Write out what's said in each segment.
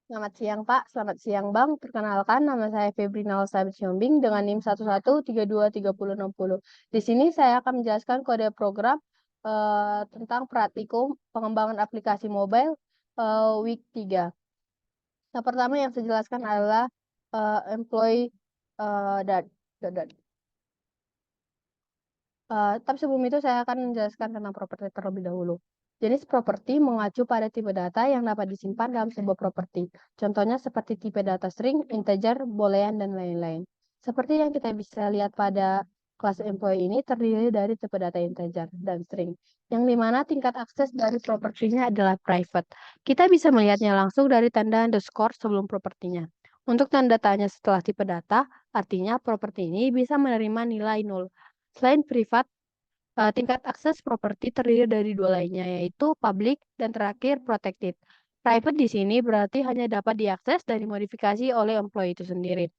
Selamat siang, Pak. Selamat siang, Bang. Perkenalkan, nama saya Febrina Sabit Siombing dengan NIM 11323060. Di sini saya akan menjelaskan kode program tentang praktikum pengembangan aplikasi mobile week 3. Yang pertama yang saya jelaskan adalah employee dot, dot, dot. Tapi sebelum itu saya akan menjelaskan tentang properti terlebih dahulu. Jenis properti mengacu pada tipe data yang dapat disimpan dalam sebuah properti. Contohnya seperti tipe data string, integer, boolean, dan lain-lain. Seperti yang kita bisa lihat pada kelas employee ini terdiri dari tipe data integer dan string, yang dimana tingkat akses dari propertinya adalah private. Kita bisa melihatnya langsung dari tanda underscore sebelum propertinya. Untuk tanda tanya setelah tipe data, artinya properti ini bisa menerima nilai 0. Selain privat, tingkat akses properti terdiri dari dua lainnya, yaitu public dan terakhir protected. Private di sini berarti hanya dapat diakses dan dimodifikasi oleh employee itu sendiri.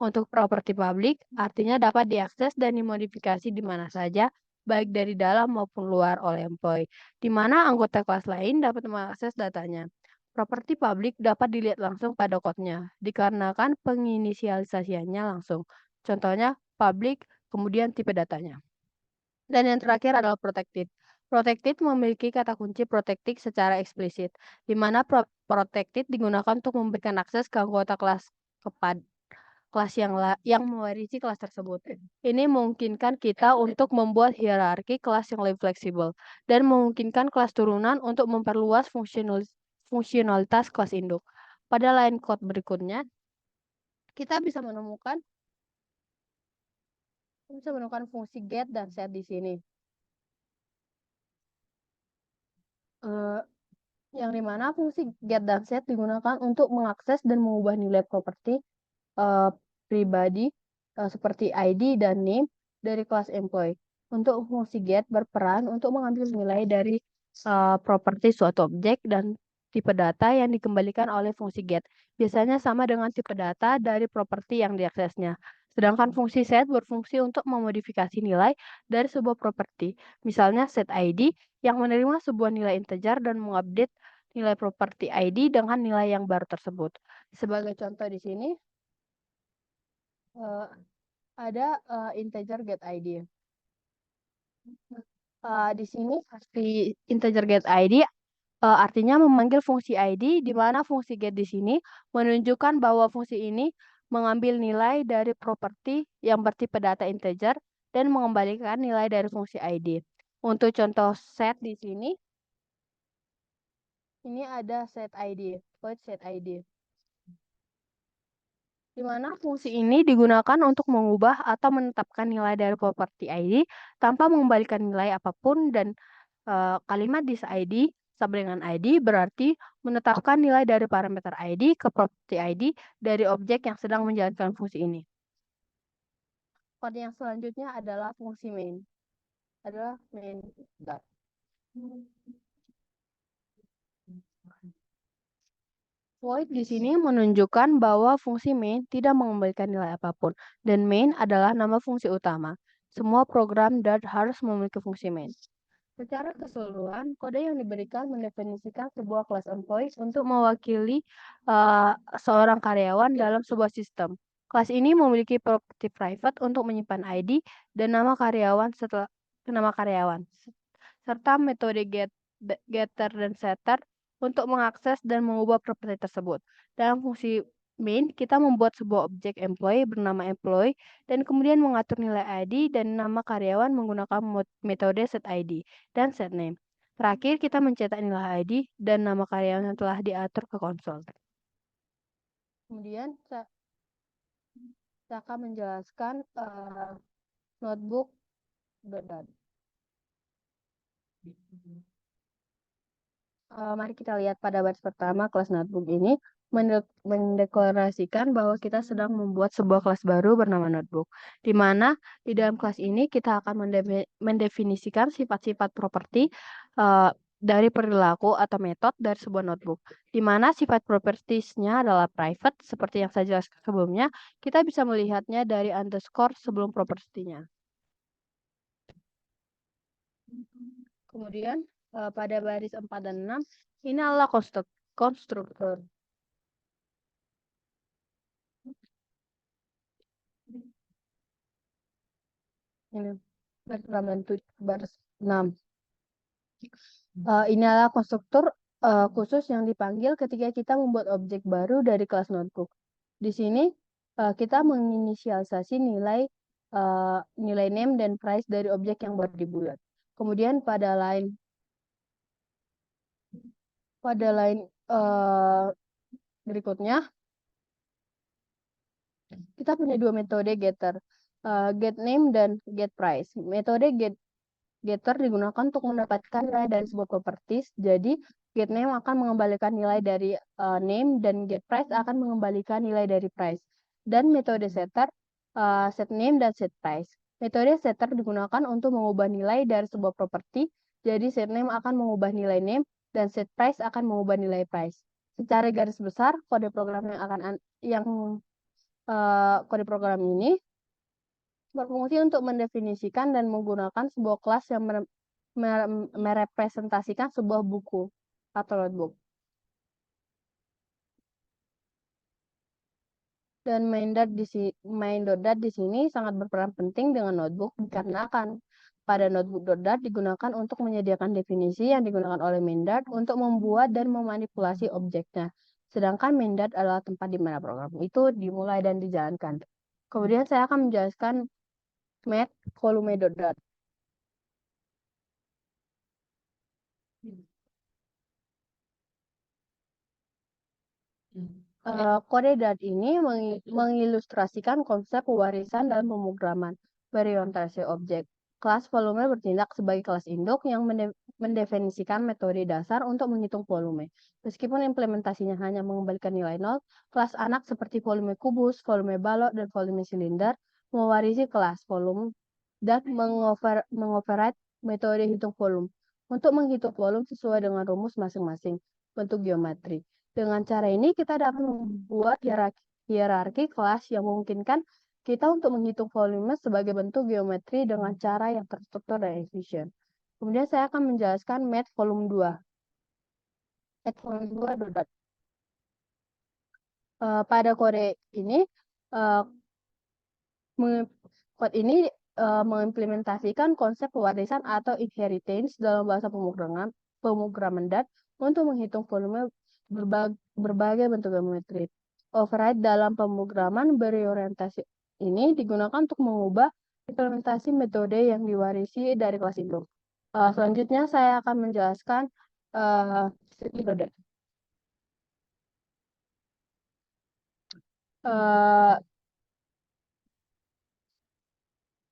Untuk properti public, artinya dapat diakses dan dimodifikasi di mana saja, baik dari dalam maupun luar oleh employee, di mana anggota kelas lain dapat mengakses datanya. Properti publik dapat dilihat langsung pada kodenya, dikarenakan penginisialisasiannya langsung. Contohnya, public, kemudian tipe datanya. Dan yang terakhir adalah protected. Protected memiliki kata kunci protected secara eksplisit, di mana protected digunakan untuk memberikan akses ke anggota kelas kepada kelas yang mewarisi kelas tersebut. Ini memungkinkan kita untuk membuat hierarki kelas yang lebih fleksibel dan memungkinkan kelas turunan untuk memperluas fungsionalitas kelas induk. Pada line code berikutnya, kita bisa menemukan fungsi get dan set di sini. Eh, yang dimana fungsi get dan set digunakan untuk mengakses dan mengubah nilai properti eh, pribadi seperti ID dan name dari kelas employee. Untuk fungsi get berperan untuk mengambil nilai dari properti suatu objek dan tipe data yang dikembalikan oleh fungsi get. Biasanya sama dengan tipe data dari properti yang diaksesnya. Sedangkan fungsi set berfungsi untuk memodifikasi nilai dari sebuah properti. Misalnya set ID yang menerima sebuah nilai integer dan mengupdate nilai properti ID dengan nilai yang baru tersebut. Sebagai contoh di sini, eh, ada integer get ID. Di sini integer get ID artinya memanggil fungsi ID, di mana fungsi get di sini menunjukkan bahwa fungsi ini mengambil nilai dari properti yang bertipe data integer dan mengembalikan nilai dari fungsi ID. Untuk contoh set di sini, ini ada set ID, void set ID. Di mana fungsi ini digunakan untuk mengubah atau menetapkan nilai dari properti ID tanpa mengembalikan nilai apapun dan kalimat this ID sama dengan ID berarti menetapkan nilai dari parameter ID ke properti ID dari objek yang sedang menjalankan fungsi ini. Kode yang selanjutnya adalah fungsi main. Adalah main dot. Void di sini menunjukkan bahwa fungsi main tidak mengembalikan nilai apapun, dan main adalah nama fungsi utama. Semua program Dart harus memiliki fungsi main. Secara keseluruhan, kode yang diberikan mendefinisikan sebuah kelas employee untuk mewakili seorang karyawan dalam sebuah sistem. Kelas ini memiliki properti private untuk menyimpan ID dan nama karyawan, serta metode getter dan setter untuk mengakses dan mengubah properti tersebut. Dalam fungsi main, kita membuat sebuah objek employee bernama employee dan kemudian mengatur nilai ID dan nama karyawan menggunakan metode setID dan setName. Terakhir, kita mencetak nilai ID dan nama karyawan yang telah diatur ke konsol. Kemudian, saya akan menjelaskan notebook. Mari kita lihat pada baris pertama kelas notebook ini mendeklarasikan bahwa kita sedang membuat sebuah kelas baru bernama notebook, di mana di dalam kelas ini kita akan mendefinisikan sifat-sifat properti dari perilaku atau metode dari sebuah notebook, di mana sifat propertiesnya adalah private, seperti yang saya jelaskan sebelumnya. Kita bisa melihatnya dari underscore sebelum propertinya. Kemudian pada baris 4 dan 6, ini adalah konstruktor. Ini baris 6. Ini adalah konstruktor khusus yang dipanggil ketika kita membuat objek baru dari kelas notebook. Di sini kita menginisialisasi nilai name dan price dari objek yang baru dibuat. Kemudian pada line berikutnya kita punya dua metode getter, get name dan get price. Metode getter digunakan untuk mendapatkan nilai dari sebuah properties. Jadi get name akan mengembalikan nilai dari name dan get price akan mengembalikan nilai dari price. Dan metode setter, set name dan set price. Metode setter digunakan untuk mengubah nilai dari sebuah property. Jadi set name akan mengubah nilai name dan set price akan mengubah nilai price. Secara garis besar, kode program kode program ini berfungsi untuk mendefinisikan dan menggunakan sebuah kelas yang merepresentasikan sebuah buku atau notebook. Dan main.dat di sini sangat berperan penting dengan notebook dikarenakan pada notebook.dat digunakan untuk menyediakan definisi yang digunakan oleh main.dat untuk membuat dan memanipulasi objeknya. Sedangkan main.dat adalah tempat di mana program itu dimulai dan dijalankan. Kemudian saya akan menjelaskan math volume.dat. Kode DAT ini mengilustrasikan konsep pewarisan dalam pemrograman berorientasi objek. Kelas volume bertindak sebagai kelas induk yang mendefinisikan metode dasar untuk menghitung volume. Meskipun implementasinya hanya mengembalikan nilai nol, kelas anak seperti volume kubus, volume balok, dan volume silinder mewarisi kelas volume dan mengoverride metode hitung volume untuk menghitung volume sesuai dengan rumus masing-masing bentuk geometri. Dengan cara ini kita dapat membuat hierarki kelas yang memungkinkan kita untuk menghitung volume sebagai bentuk geometri dengan cara yang terstruktur dan efisien. Kemudian saya akan menjelaskan math volume 2. Math volume 2 dot. Pada kode ini mengimplementasikan konsep pewarisan atau inheritance dalam bahasa pemrograman DAT untuk menghitung volume berbagai bentuk geometri. Override dalam pemrograman berorientasi ini digunakan untuk mengubah implementasi metode yang diwarisi dari kelas itu. Selanjutnya saya akan menjelaskan metode.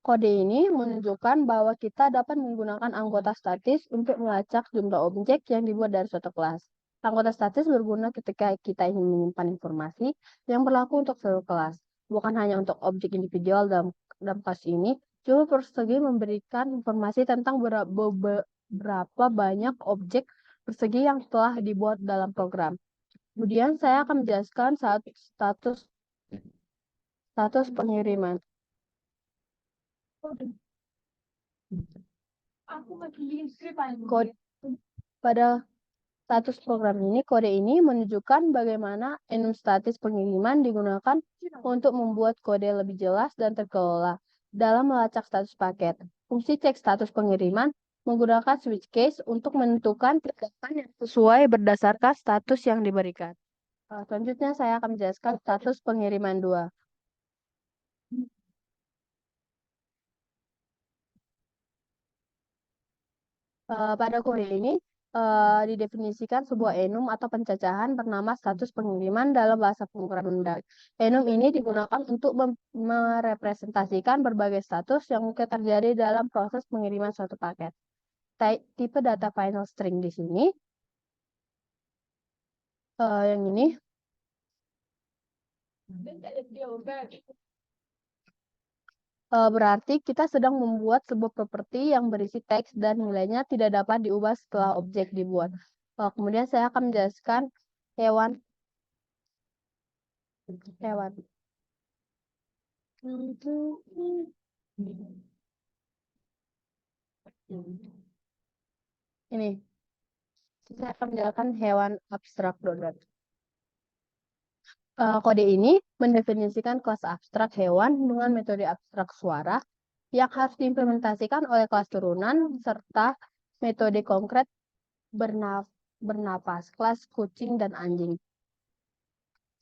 Kode ini menunjukkan bahwa kita dapat menggunakan anggota statis untuk melacak jumlah objek yang dibuat dari suatu kelas. Anggota statis berguna ketika kita ingin menyimpan informasi yang berlaku untuk seluruh kelas, bukan hanya untuk objek individual dalam kasus ini. Jumlah persegi memberikan informasi tentang berapa banyak objek persegi yang telah dibuat dalam program. Kemudian saya akan menjelaskan status pengiriman. Pada status program ini, kode ini menunjukkan bagaimana enum statis pengiriman digunakan untuk membuat kode lebih jelas dan terkelola dalam melacak status paket. Fungsi cek status pengiriman menggunakan switch case untuk menentukan tindakan yang sesuai berdasarkan status yang diberikan. Selanjutnya saya akan menjelaskan status pengiriman 2. Pada kode ini didefinisikan sebuah enum atau pencacahan bernama status pengiriman dalam bahasa pemrograman DAG. Enum ini digunakan untuk merepresentasikan berbagai status yang mungkin terjadi dalam proses pengiriman suatu paket. Tipe data final string di sini, yang ini. Berarti kita sedang membuat sebuah properti yang berisi teks dan nilainya tidak dapat diubah setelah objek dibuat. Kemudian saya akan menjelaskan hewan. Ini. Saya akan menjelaskan hewan abstrak dot. Kode ini mendefinisikan kelas abstrak hewan dengan metode abstrak suara yang harus diimplementasikan oleh kelas turunan serta metode konkret bernapas, kelas kucing dan anjing.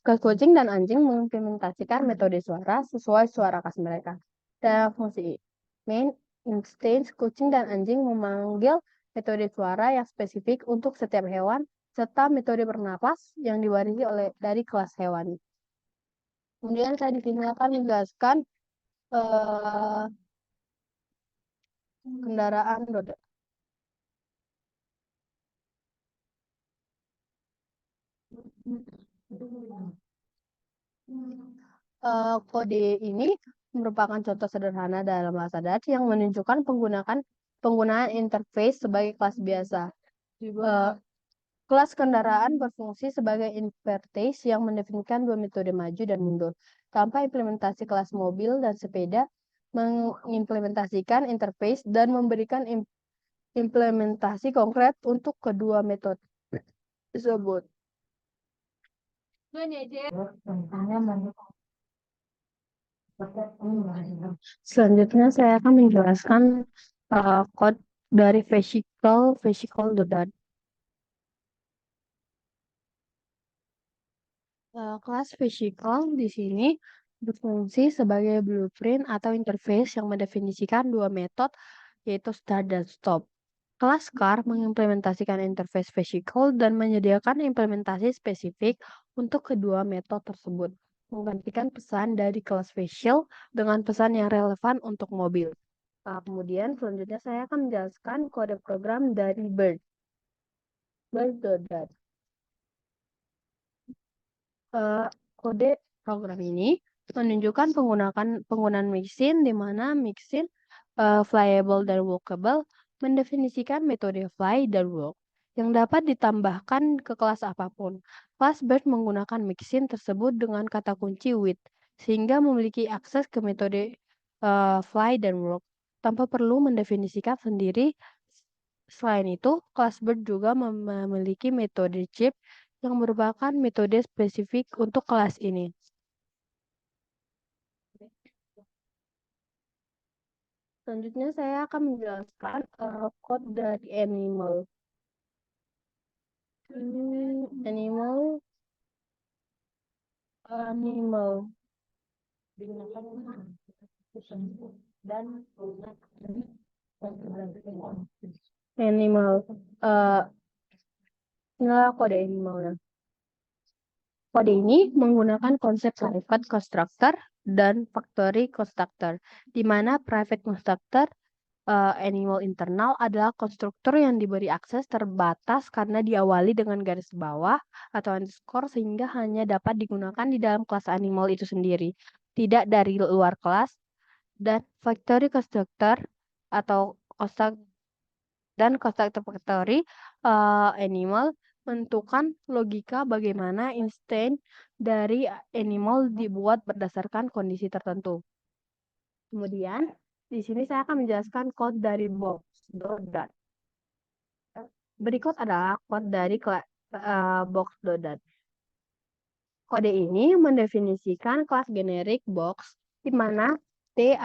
Kelas kucing dan anjing mengimplementasikan metode suara sesuai suara khas mereka. Dalam fungsi main instance, kucing dan anjing memanggil metode suara yang spesifik untuk setiap hewan serta metode bernapas yang diwarisi dari kelas hewan. Kemudian saya di sini akan menjelaskan kendaraan roda. Kode ini merupakan contoh sederhana dalam bahasa Dutch yang menunjukkan penggunaan interface sebagai kelas biasa. Kelas kendaraan berfungsi sebagai interface yang mendefinisikan dua metode maju dan mundur. Tanpa implementasi kelas mobil dan sepeda, mengimplementasikan interface dan memberikan implementasi konkret untuk kedua metode tersebut. Selanjutnya saya akan menjelaskan kode dari vehicle. Kelas vehicle di sini berfungsi sebagai blueprint atau interface yang mendefinisikan dua metode, yaitu start dan stop. Kelas car mengimplementasikan interface vehicle dan menyediakan implementasi spesifik untuk kedua metode tersebut, menggantikan pesan dari kelas vehicle dengan pesan yang relevan untuk mobil. Kemudian selanjutnya saya akan menjelaskan kode program dari Bird. Bird.dat. Kode program ini menunjukkan penggunaan mixin di mana mixin flyable dan walkable mendefinisikan metode fly dan walk yang dapat ditambahkan ke kelas apapun. Kelas Bird menggunakan mixin tersebut dengan kata kunci with sehingga memiliki akses ke metode fly dan walk tanpa perlu mendefinisikan sendiri. Selain itu, kelas Bird juga memiliki metode chip yang merupakan metode spesifik untuk kelas ini. Selanjutnya saya akan menjelaskan kode dari animal. Animal animal. Inilah kode animalnya. Kode ini menggunakan konsep private constructor dan factory constructor, di mana private constructor animal internal adalah konstruktor yang diberi akses terbatas karena diawali dengan garis bawah atau underscore sehingga hanya dapat digunakan di dalam kelas animal itu sendiri, tidak dari luar kelas. Dan factory constructor atau constructor factory animal menentukan logika bagaimana instance dari animal dibuat berdasarkan kondisi tertentu. Kemudian di sini saya akan menjelaskan kode dari box.dat. Berikut adalah kode dari box.dat. Kode ini mendefinisikan kelas generik box di mana T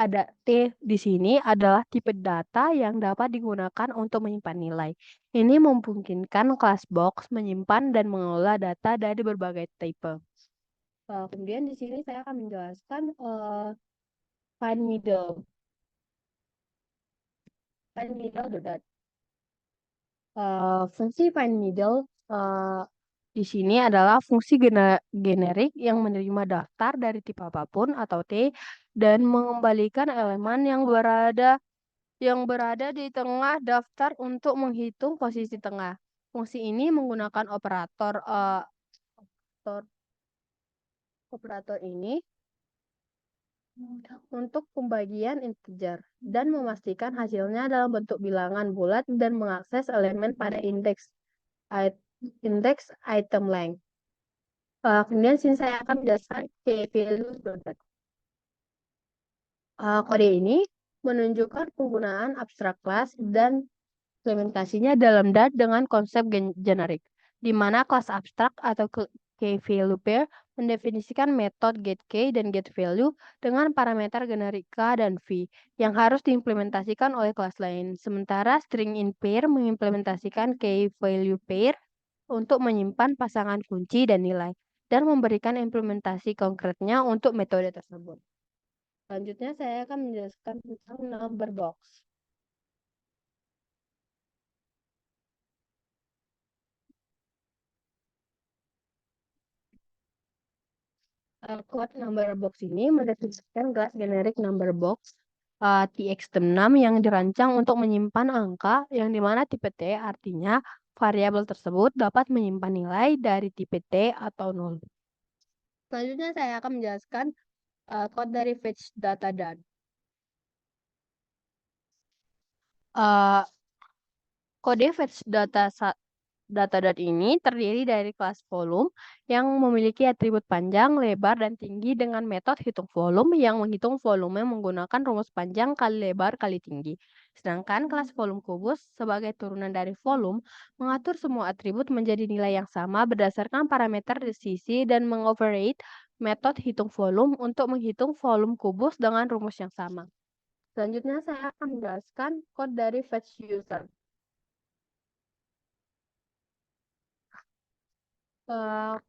di sini adalah tipe data yang dapat digunakan untuk menyimpan nilai. Ini memungkinkan kelas box menyimpan dan mengelola data dari berbagai tipe. Kemudian di sini saya akan menjelaskan find middle. Find middle.dat. Fungsi find middle di sini adalah fungsi generik yang menerima daftar dari tipe apapun atau T dan mengembalikan elemen yang berada di tengah daftar untuk menghitung posisi tengah. Fungsi ini menggunakan operator ini untuk pembagian integer dan memastikan hasilnya dalam bentuk bilangan bulat dan mengakses elemen pada indeks item length. Kemudian sini saya akan menjelaskan value product. Kode ini menunjukkan penggunaan abstrak kelas dan implementasinya dalam DAT dengan konsep generik, di mana kelas abstrak atau Key value pair mendefinisikan metode getKey dan getValue dengan parameter generik K dan V yang harus diimplementasikan oleh kelas lain. Sementara string in pair mengimplementasikan key value pair untuk menyimpan pasangan kunci dan nilai dan memberikan implementasi konkretnya untuk metode tersebut. Selanjutnya saya akan menjelaskan tentang number box. Kode number box ini mendefinisikan kelas generik number box TX6 yang dirancang untuk menyimpan angka yang dimana tipe T artinya variabel tersebut dapat menyimpan nilai dari tipe T atau 0. Selanjutnya saya akan menjelaskan kode dari fetch data dan. Kode fetch data ini terdiri dari kelas volume yang memiliki atribut panjang, lebar, dan tinggi dengan metode hitung volume yang menghitung volume menggunakan rumus panjang kali lebar kali tinggi. Sedangkan kelas volume kubus sebagai turunan dari volume mengatur semua atribut menjadi nilai yang sama berdasarkan parameter di sisi dan mengoverride metode hitung volume untuk menghitung volume kubus dengan rumus yang sama. Selanjutnya saya akan menjelaskan kode dari fetch user.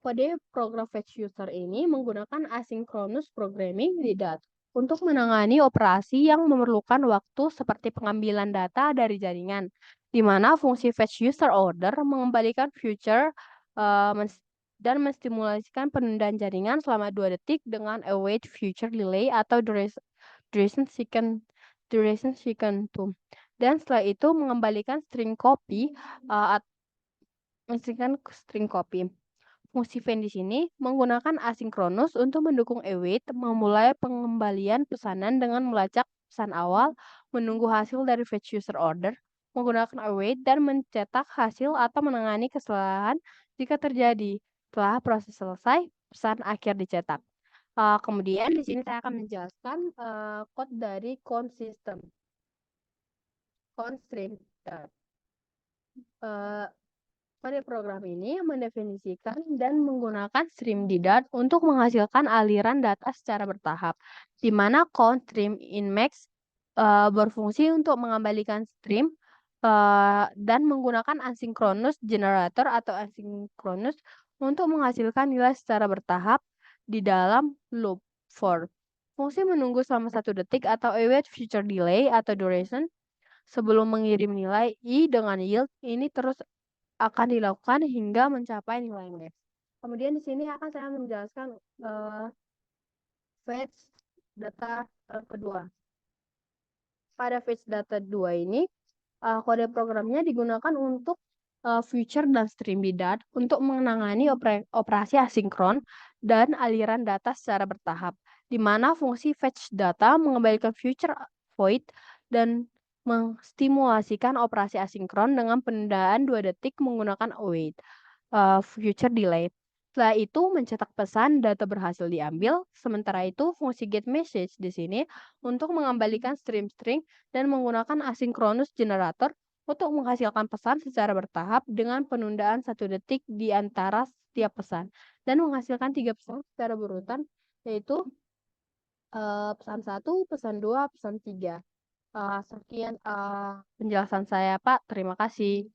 Kode program fetch user ini menggunakan asynchronous programming di DAT untuk menangani operasi yang memerlukan waktu seperti pengambilan data dari jaringan, di mana fungsi fetch user order mengembalikan future dan menstimulasikan penundaan jaringan selama 2 detik dengan await future delay atau duration second to. Dan setelah itu mengembalikan string copy Fungsi Ven di sini menggunakan asinkronus untuk mendukung await memulai pengembalian pesanan dengan melacak pesan awal, menunggu hasil dari fetch user order, menggunakan await dan mencetak hasil atau menangani kesalahan jika terjadi. Setelah proses selesai, pesan akhir dicetak. Kemudian di sini saya akan menjelaskan kode dari consistem. Constraint. Kode program ini mendefinisikan dan menggunakan stream di DAT untuk menghasilkan aliran data secara bertahap, di mana count stream in max berfungsi untuk mengembalikan stream dan menggunakan asynchronous generator atau asynchronous untuk menghasilkan nilai secara bertahap di dalam loop for. Fungsi menunggu selama 1 detik atau await future delay atau duration sebelum mengirim nilai I dengan yield ini terus akan dilakukan hingga mencapai nilai max. Kemudian di sini akan saya menjelaskan fetch data kedua. Pada fetch data 2 ini, kode programnya digunakan untuk future dan stream bidat untuk menangani operasi asinkron dan aliran data secara bertahap, di mana fungsi fetch data mengembalikan future void dan menstimulasikan operasi asinkron dengan penundaan 2 detik menggunakan await future delay. Setelah itu mencetak pesan data berhasil diambil. Sementara itu fungsi get message di sini untuk mengembalikan string dan menggunakan asynchronous generator untuk menghasilkan pesan secara bertahap dengan penundaan 1 detik di antara setiap pesan dan menghasilkan 3 pesan secara berurutan, yaitu pesan 1, pesan 2, pesan 3. Sekian penjelasan saya, Pak. Terima kasih.